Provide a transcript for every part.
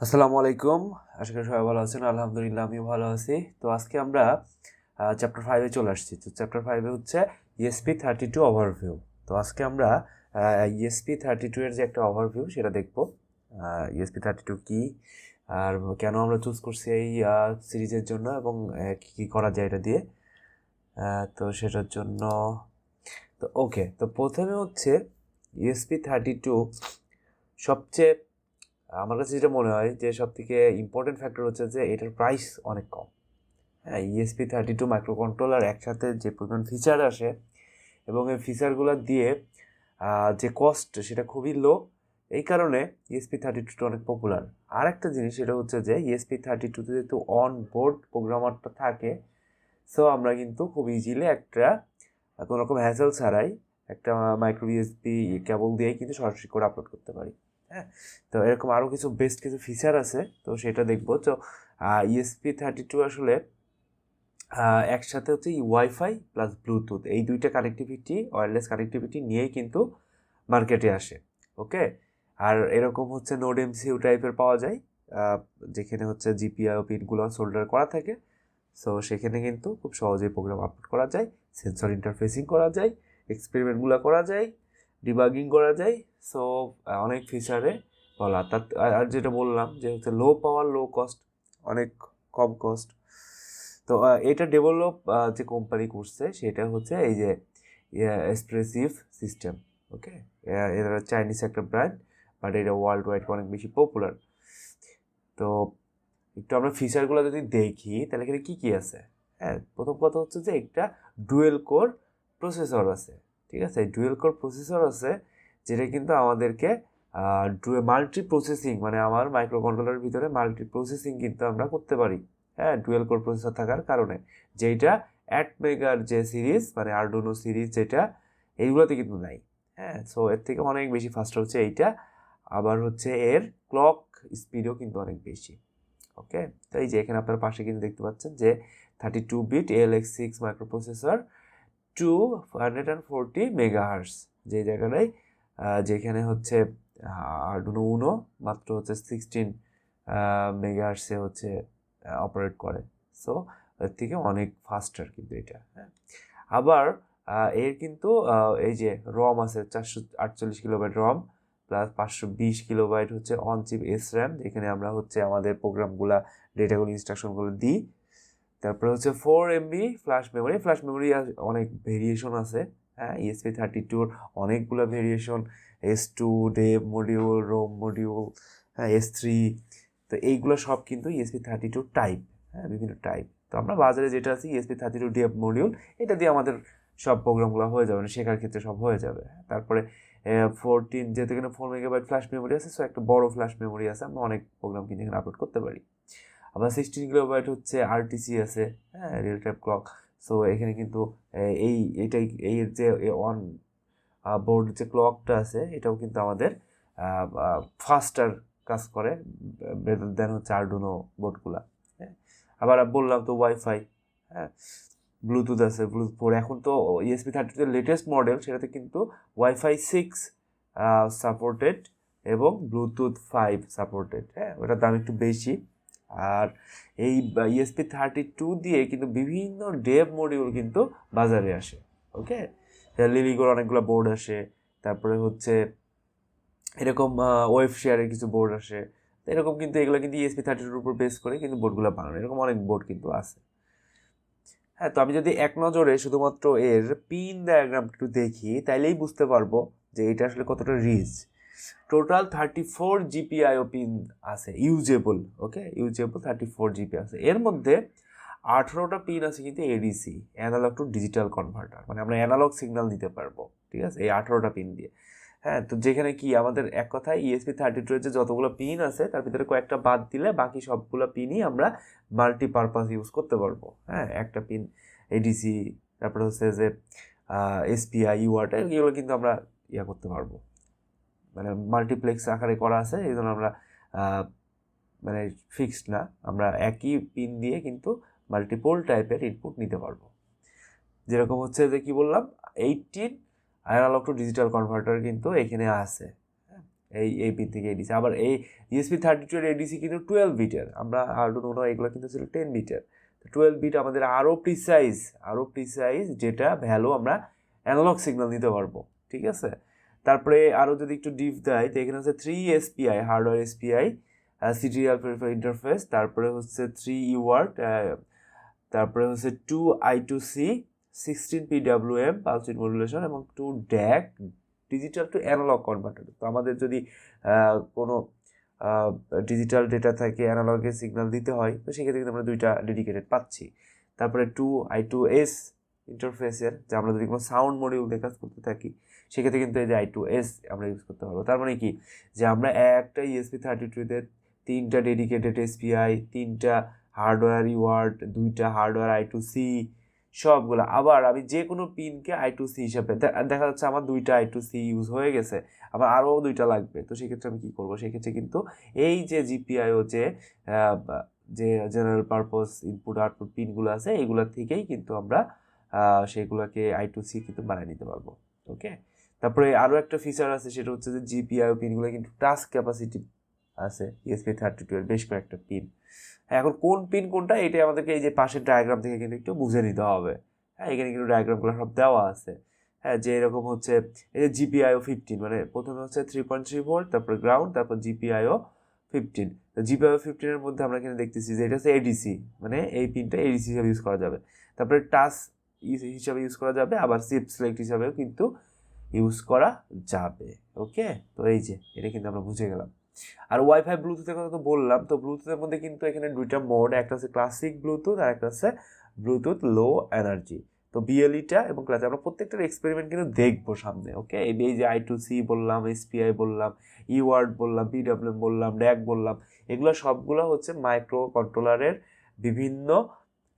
আসসালামু আলাইকুম। আশা করি সবাই ভালো আছেন। আলহামদুলিল্লাহ আমিও ভালো আছি। তো আজকে আমরা চ্যাপ্টার 5-এ চলে আসছি। তো চ্যাপ্টার 5-এ হচ্ছে ESP32 ওভারভিউ। তো আজকে আমরা ESP32 এর যে একটা ওভারভিউ সেটা দেখব। ESP32 কি আর কেন আমরা চুজ করছি এই সিরিজের জন্য এবং কী কী করা যায় এটা দিয়ে। তো সেটার জন্য তো ওকে, তো প্রথমে হচ্ছে ESP32 সবচেয়ে আমার কাছে যেটা মনে হয় যে সব থেকে ইম্পর্টেন্ট ফ্যাক্টর হচ্ছে যে এটার প্রাইস অনেক কম। হ্যাঁ, ESP32 মাইক্রো কন্ট্রোলার একসাথে যে পরিমাণ ফিচার আসে এবং এই ফিচারগুলো দিয়ে যে কস্ট সেটা খুবই লো। এই কারণে ESP32টা অনেক পপুলার। আর একটা জিনিস সেটা হচ্ছে যে ESP32তে যেহেতু অন বোর্ড প্রোগ্রামারটা থাকে, সো আমরা কিন্তু খুব ইজিলি একটা কোনো রকম হ্যাসেল ছাড়াই একটা মাইক্রো ইউএসবি কেবল দিয়েই কিন্তু সরাসরি করে আপলোড করতে পারি। হ্যাঁ, তো এরকম আরও কিছু বেস্ট কিছু ফিচার আছে, তো সেটা দেখবো। তো ESP32 আসলে একসাথে হচ্ছে ওয়াইফাই প্লাস ব্লুটুথ এই দুইটা কানেক্টিভিটি, ওয়্যারলেস কানেক্টিভিটি নিয়েই কিন্তু মার্কেটে আসে। ওকে, আর এরকম হচ্ছে নোড এমসিইউ টাইপের পাওয়া যায়, যেখানে হচ্ছে জিপিআই পিনগুলো সোল্ডার করা থাকে। সো সেখানে কিন্তু খুব সহজেই প্রোগ্রাম আপলোড করা যায়, সেন্সর ইন্টারফেসিং করা যায়, এক্সপেরিমেন্টগুলো করা যায়, ডিবাগিং করা যায়। সো অনেক ফিচারে বলা তার আর যেটা বললাম যে হচ্ছে লো পাওয়ার লো কস্ট, অনেক কম কস্ট। তো এটা ডেভেলপ যে কোম্পানি করছে সেটা হচ্ছে এই যে এক্সপ্রেসিভ সিস্টেম। ওকে, এরা চাইনিজ একটা ব্র্যান্ড, বাট এটা ওয়ার্ল্ড ওয়াইড অনেক বেশি পপুলার। তো একটু আমরা ফিচারগুলো যদি দেখি তাহলে এখানে কী কী আছে। হ্যাঁ, প্রথম কথা হচ্ছে যে একটা ডুয়েল কোর প্রসেসর আছে। ঠিক আছে, ডুয়েল কোর প্রসেসর আছে যেটা কিন্তু আমাদেরকে মাল্টি প্রসেসিং, মানে আমার মাইক্রো কন্ট্রোলারের ভিতরে মাল্টি প্রসেসিং কিন্তু আমরা করতে পারি। হ্যাঁ, ডুয়েল কোর প্রসেসর থাকার কারণে যেইটা অ্যাটমেগার যে সিরিজ মানে আরডুনো সিরিজ যেটা এইগুলোতে কিন্তু নাই। হ্যাঁ, সো এর থেকে অনেক বেশি ফাস্ট হচ্ছে এইটা। আবার হচ্ছে এর ক্লক স্পিডও কিন্তু অনেক বেশি। ওকে, তো এই যে এখানে আপনার পাশে কিন্তু দেখতে পাচ্ছেন যে 32 বিট ALX6 মাইক্রোপ্রসেসর 240 মেগাহার্স, যে জায়গাটায় যেখানে হচ্ছে আরডুনো উনো মাত্র হচ্ছে 16 মেগাহার্সে হচ্ছে অপারেট করে। সো এর থেকে অনেক ফাস্টার কিন্তু এটা। হ্যাঁ, আবার এর কিন্তু এই যে রম আছে 448 কিলোবাইট রম প্লাস 520 কিলোবাইট হচ্ছে অন চিপ SRAM, যেখানে আমরা হচ্ছে আমাদের প্রোগ্রামগুলা ডেটাগুলো ইনস্ট্রাকশনগুলো দিই। তারপরে হচ্ছে 4 MB ফ্ল্যাশ মেমোরি অনেক ভেরিয়েশন আছে। হ্যাঁ, ESP32 অনেকগুলো variation, S2 dev module, ROM module, হ্যাঁ S3। তো এইগুলো সব কিন্তু ESP32 টাইপ। হ্যাঁ, বিভিন্ন টাইপ। তো আমরা বাজারে যেটা আছে ESP32 ডেভ মডিউল, এটা দিয়ে আমাদের সব প্রোগ্রামগুলো হয়ে যাবে, মানে শেখার ক্ষেত্রে সব হয়ে যাবে। তারপরে 14 যেহেতু এখানে 4 MB ফ্ল্যাশ মেমোরি আছে, সো একটা বড় ফ্ল্যাশ মেমোরি আছে, আমরা অনেক প্রোগ্রাম কিন্তু এখানে আপলোড করতে পারি। আবার 16 কিলোবাইট হচ্ছে আরটিসি আছে, হ্যাঁ রিয়েল টাইম ক্লক। সো এখানে কিন্তু এটাই এই যে অন বোর্ড যে ক্লকটা আছে এটাও কিন্তু আমাদের ফাস্টার কাজ করে বেটার দেন হচ্ছে আরডুনো বোর্ডগুলা। হ্যাঁ, আবার বললাম তো ওয়াইফাই, হ্যাঁ ব্লুটুথ আছে, ব্লুটুথ 4। এখন তো ESP32 এর লেটেস্ট মডেল সেটাতে কিন্তু ওয়াইফাই 6 সাপোর্টেড এবং ব্লুটুথ 5 সাপোর্টেড। হ্যাঁ, ওটার দাম একটু বেশি। আর এই ESP32 দিয়ে কিন্তু বিভিন্ন ডেভ মডিউল কিন্তু বাজারে আসে। ওকে, লিলিগোর অনেকগুলো বোর্ড আসে, তারপরে হচ্ছে এরকম ওয়েব শেয়ারের কিছু বোর্ড আসে। এরকম কিন্তু এগুলো কিন্তু ESP32 উপর বেস করে কিন্তু বোর্ডগুলো বানানো, এরকম অনেক বোর্ড কিন্তু আছে। হ্যাঁ, তো আমি যদি এক নজরে শুধুমাত্র এর পিন ডায়াগ্রাম একটু দেখি তাইলেই বুঝতে পারবো যে এটা আসলে কতটা রিচ। টোটাল 34 GPIO পিন আছে ইউজেবল। ওকে, ইউজেবল 34 GB আছে। এর মধ্যে 18টা পিন আছে কিন্তু ADC, analog to digital converter, মানে আমরা অ্যানালগ সিগন্যাল দিতে পারবো। ঠিক আছে, এই 18টা পিন দিয়ে। হ্যাঁ, তো যেখানে কি আমাদের এক কথায় ESP32 এর যে যতগুলো পিন আছে তার ভিতরে কয়েকটা বাদ দিলে বাকি সবগুলো পিনই আমরা মাল্টিপারপাস ইউজ করতে পারবো। হ্যাঁ, একটা পিন এডিসি, তারপরে হচ্ছে যে SPI UART এগুলো কিন্তু আমরা করতে পারবো, মানে মাল্টিপ্লেক্স আকারে করা আছে, এই জন্য আমরা মানে ফিক্সড না, আমরা একই পিন দিয়ে কিন্তু মাল্টিপল টাইপের ইনপুট নিতে পারবো। যেরকম হচ্ছে যে কি বললাম, 18 অ্যানালগ টু ডিজিটাল কনভার্টার কিন্তু এখানে আছে। এই পিন থেকে এডিসি। আবার এই ESP32 এর এডিসি কিন্তু 12 বিটের, আমরা আরডুইনো উনো এগুলো কিন্তু ছিল 10 বিটের। 12 বিট আমাদের আরও প্রিসাইজ যেটা ভ্যালু আমরা অ্যানালগ সিগন্যাল নিতে পারবো, ঠিক আছে। তারপরে আরও যদি একটু ডিপ দেয় তো এখানে হচ্ছে 3 SPI hardware SPI serial prefer interface, তারপরে হচ্ছে 3 UART, তারপরে হচ্ছে 2 I2C, 16 PWM pulse weed modulation এবং 2 DAC digital to analog converter. তো আমাদের যদি কোনো ডিজিটাল ডেটা থাকে অ্যানালগে সিগন্যাল দিতে হয় তো সেক্ষেত্রে কিন্তু আমরা দুইটা ডেডিকেটেড পাচ্ছি। তারপরে 2 I2S ইন্টারফেসের, যে আমরা যদি কোনো সাউন্ড মডিউল দিয়ে কাজ করতে থাকি সেক্ষেত্রে কিন্তু এই যে I2S আমরা ইউজ করতে পারবো। তার মানে কি যে আমরা একটা ESP32-তে 3টা ডেডিকেটেড SPI, 3টা হার্ডওয়্যার UART, 2টা হার্ডওয়্যার I2C সবগুলো, আবার আমি যে কোনো পিনকে I2C হিসাবে দেখা যাচ্ছে আমার 2টা I2C ইউজ হয়ে গেছে, আমার আরও 2টা লাগবে। তো সেক্ষেত্রে আমি কী করবো, সেক্ষেত্রে কিন্তু এই যে GPIO যে জেনারেল পারপোজ ইনপুট আউটপুট পিনগুলো আছে এইগুলোর থেকেই কিন্তু আমরা সেগুলোকে I2C কিন্তু বানিয়ে নিতে পারবো। ওকে, তারপরে আরও একটা ফিচার আছে, সেটা হচ্ছে যে GPIO পিনগুলো কিন্তু টাচ ক্যাপাসিটি আছে ESP32 এর বেশ কয়েকটা পিন। এখন কোন পিন কোনটা এটাই আমাদেরকে এই যে পাশের ডায়াগ্রাম থেকে কিন্তু একটু বুঝে নিতে হবে। হ্যাঁ, এখানে কিন্তু ডায়াগ্রামগুলো সব দেওয়া আছে। হ্যাঁ, যে এরকম হচ্ছে এই যে GPIO 15, মানে প্রথমে হচ্ছে 3.3 ভোল্ট, তারপর গ্রাউন্ড, তারপর GPIO 15। তো GPIO 15 এর মধ্যে আমরা এখানে দেখতেছি যে এটা হচ্ছে ADC, মানে এই পিনটা ADC হিসাবে ইউজ করা যাবে। তারপরে টাচ হিসাবে ইউজ করা যাবে, আবার চিপ সিলেক্ট হিসাবেও কিন্তু ইউজ করা যাবে। ওকে, তো এই যে এটা কিন্তু আমরা বুঝে গেলাম। আর ওয়াইফাই ব্লুটুথের কথা তো বললাম, তো ব্লুটুথের মধ্যে কিন্তু এখানে দুইটা মোড, একটা হচ্ছে ক্লাসিক ব্লুটুথ আর একটা হচ্ছে ব্লুটুথ লো এনার্জি। তো BLE-টা এবং ক্লাসিক আমরা প্রত্যেকটার এক্সপেরিমেন্ট কিন্তু দেখবো সামনে। ওকে, এই যে I2C বললাম, SPI বললাম, UART বললাম, PWM বললাম, DAC বললাম, এগুলো সবগুলো হচ্ছে মাইক্রো কন্ট্রোলারের বিভিন্ন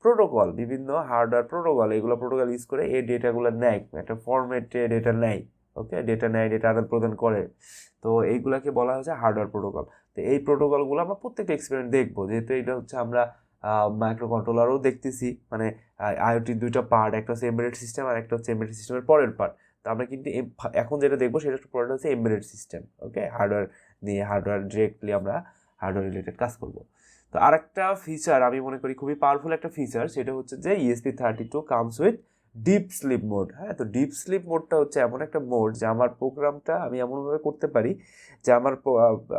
প্রোটোকল, বিভিন্ন হার্ডওয়্যার প্রোটোকল, এগুলো প্রোটোকল ইউজ করে এই ডেটাগুলো নেয়, একটা ফরম্যাটে ডেটা নেয়। ওকে, ডেটা নেয়, ডেটা আদান প্রদান করে। তো এইগুলাকে বলা হচ্ছে হার্ডওয়্যার প্রোটোকল। তো এই প্রোটোকলগুলো আমরা প্রত্যেকটা এক্সপেরিমেন্ট দেখবো, যেহেতু এটা হচ্ছে আমরা মাইক্রো কন্ট্রোলারও দেখতেছি, মানে IoT-র দুইটা পার্ট, একটা হচ্ছে এমবেডেড সিস্টেম আর একটা হচ্ছে এমবেডেড সিস্টেমের পরের পার্ট। তো আমরা কিন্তু এখন যেটা দেখবো সেটা পুরোটা হচ্ছে এমবেডেড সিস্টেম। ওকে, হার্ডওয়্যার নিয়ে, হার্ডওয়্যার ডিরেক্টলি আমরা হার্ডওয়্যার রিলেটেড কাজ করবো। তো আরেকটা ফিচার আমি মনে করি খুবই পাওয়ারফুল একটা ফিচার, সেটা হচ্ছে যে ESP32 comes with deep sleep mode. হ্যাঁ, তো ডিপ স্লিপ মোডটা হচ্ছে এমন একটা মোড যে আমার প্রোগ্রামটা আমি এমনভাবে করতে পারি যে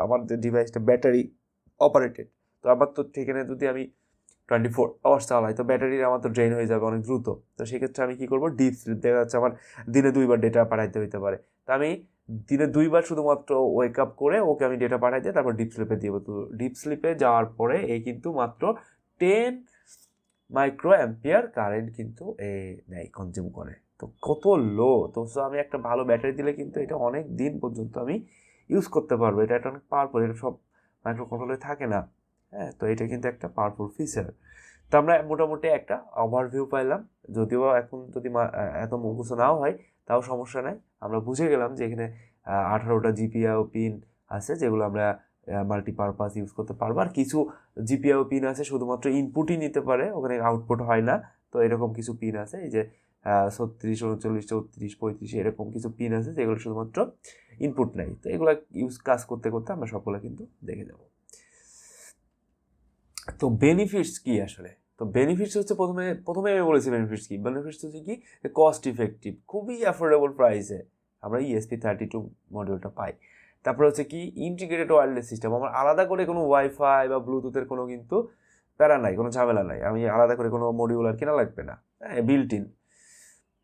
আমার ডিভাইসটা ব্যাটারি অপারেটেড। তো আমার তো সেখানে যদি আমি 24 আওয়ার্স চালাই তো ব্যাটারির আমার তো ড্রেন হয়ে যাবে অনেক দ্রুত। তো সেক্ষেত্রে আমি কী করবো, ডিপ স্লিপ, দেখা যাচ্ছে আমার দিনে 2বার ডেটা পাঠাইতে হইতে পারে, তো আমি দিনে 2বার শুধুমাত্র ওয়েক আপ করে ওকে আমি ডেটা পাঠাই দিই, তারপর ডিপ স্লিপে দিব। তো ডিপ স্লিপে যাওয়ার পরে এই কিন্তু মাত্র 10 মাইক্রো অ্যাম্পিয়ার কারেন্ট কিন্তু নেয়, কনজিউম করে। তো কত লো! তো আমি একটা ভালো ব্যাটারি দিলে কিন্তু এটা অনেক দিন পর্যন্ত আমি ইউজ করতে পারবো। এটা একটা অনেক পাওয়ারফুল, এটা সব মাইক্রো কন্ট্রোলারে থাকে না। হ্যাঁ, তো এটা কিন্তু একটা পাওয়ারফুল ফিচার। তো আমরা মোটামুটি একটা ওভারভিউ পাইলাম, যদিও এখন যদি এত মুখস্থ নাও হয় তাও সমস্যা নাই। আমরা বুঝে গেলাম যে এখানে 18টা GPIO পিন আছে যেগুলো আমরা মাল্টিপারপাস ইউজ করতে পারবো, আর কিছু GPIO পিন আছে শুধুমাত্র ইনপুটই নিতে পারে, ওখানে আউটপুট হয় না। তো এরকম কিছু পিন আছে, এই যে 36, 39, 34, 35 এরকম কিছু পিন আছে যেগুলো শুধুমাত্র ইনপুট নেয়। তো এগুলো কাজ করতে করতে আমরা সবগুলো কিন্তু দেখে যাব। তো বেনিফিটস কি আসলে? তো বেনিফিটস হচ্ছে প্রথমে আমি বলেছি বেনিফিটস কি, বেনিফিটস হচ্ছে কি, কস্ট ইফেক্টিভ, খুবই অ্যাফোর্ডেবল প্রাইসে আমরা ESP32 মডিউলটা পাই। তারপরে হচ্ছে কি, ইন্টিগ্রেটেড ওয়্যারলেস সিস্টেম, আমার আলাদা করে কোনো ওয়াইফাই বা ব্লুটুথের কোনো কিন্তু প্যারা নাই, কোনো ঝামেলা নাই, আমি আলাদা করে কোনো মডিউল আর কেনা লাগবে না, হ্যাঁ, বিল্ট ইন।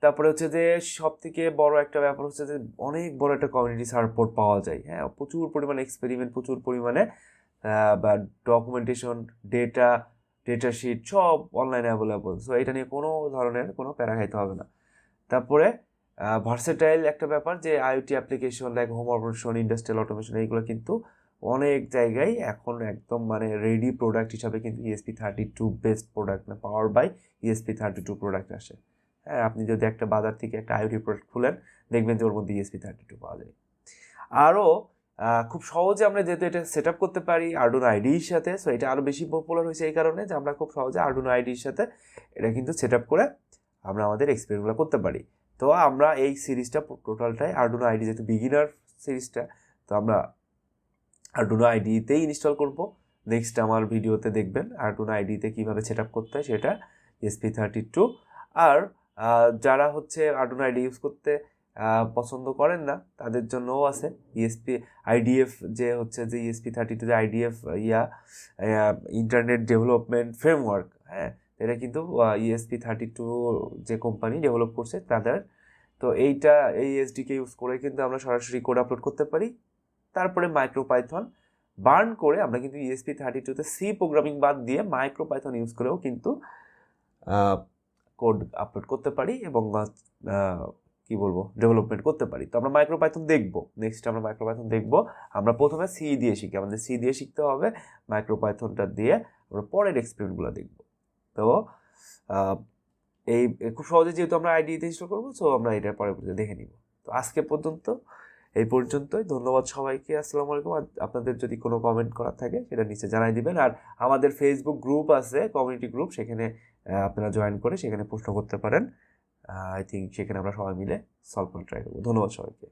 তারপরে হচ্ছে যে সব থেকে বড় একটা ব্যাপার হচ্ছে যে অনেক বড় একটা কমিউনিটি সাপোর্ট পাওয়া যায়। হ্যাঁ, প্রচুর পরিমাণে এক্সপেরিমেন্ট, প্রচুর পরিমাণে বা ডকুমেন্টেশন, ডেটা শিট সব অনলাইনে অ্যাভেলেবল। সো এটা নিয়ে কোনো ধরনের কোনো প্যারা খাইতে হবে না। তারপরে ভার্সেটাইল একটা ব্যাপার, যে IoT application like home automation, industrial automation, এইগুলো কিন্তু অনেক জায়গায় এখন একদম মানে রেডি প্রোডাক্ট হিসাবে কিন্তু ESP32 বেস্ট প্রোডাক্ট, না পাওয়ার বাই ESP32 প্রোডাক্ট আসে। হ্যাঁ, আপনি যদি একটা বাজার থেকে একটা IoT প্রোডাক্ট খুলেন দেখবেন যে ওর মধ্যে ESP32 পাওয়া যায়। আরও খুব সহজে আমরা যেহেতু এটা সেট আপ করতে পারি আরডুইনো IDEর সাথে, সো এটা আরও বেশি পপুলার হয়েছে এই কারণে যে আমরা খুব সহজে আরডুইনো IDEর সাথে এটা কিন্তু সেট আপ করে আমরা আমাদের এক্সপেরিমেন্টগুলো করতে পারি। তো আমরা এই সিরিজটা টোটালটাই আরডুইনো IDE, যেহেতু বিগিনার সিরিজটা, তো আমরা আরডুনো আইডিতেই ইনস্টল করব। নেক্সট আমার ভিডিওতে দেখবেন আরডুনো আইডিতে কীভাবে সেট আপ করতে হয় সেটা ESP32। আর যারা হচ্ছে আরডুনো আইডি ইউজ করতে পছন্দ করেন না তাদের জন্যও আছে IDF, যে হচ্ছে যে ESP32 যে IDF ইন্টারনেট ডেভেলপমেন্ট ফ্রেমওয়ার্ক। হ্যাঁ, এটা কিন্তু ESP32 যে কোম্পানি ডেভেলপ করছে তাদের। তো এই এসডিকে ইউজ করে কিন্তু আমরা সরাসরি কোড আপলোড করতে পারি। তারপরে মাইক্রোপাইথন বার্ন করে আমরা কিন্তু ESP32তে সি প্রোগ্রামিং বাদ দিয়ে মাইক্রোপাইথন ইউজ করেও কিন্তু কোড আপলোড করতে পারি এবং কি বলবো ডেভেলপমেন্ট করতে পারি। তো আমরা মাইক্রোপাইথন দেখবো, নেক্সট আমরা মাইক্রোপাইথন দেখবো। আমরা প্রথমে সি দিয়ে শিখি, আমাদের সি দিয়ে শিখতে হবে, মাইক্রোপাইথনটা দিয়ে আমরা পরের এক্সপেরিমেন্টগুলো দেখবো। তো এই খুব সহজে যেহেতু আমরা আইডিতে ইনস্টল করবো, সো আমরা এটা পরে দেখে নিব। তো আজকে পর্যন্ত এই পর্যন্তই, ধন্যবাদ সবাইকে, আসসালামু আলাইকুম। আর আপনাদের যদি কোনো কমেন্ট করার থাকে সেটা নিচে জানাই দিবেন। আর আমাদের ফেসবুক গ্রুপ আছে, কমিউনিটি গ্রুপ, সেখানে আপনারা জয়েন করে সেখানে প্রশ্ন করতে পারেন। আই থিঙ্ক সেখানে আমরা সবাই মিলে সলভ করে ট্রাই করবো। ধন্যবাদ সবাইকে।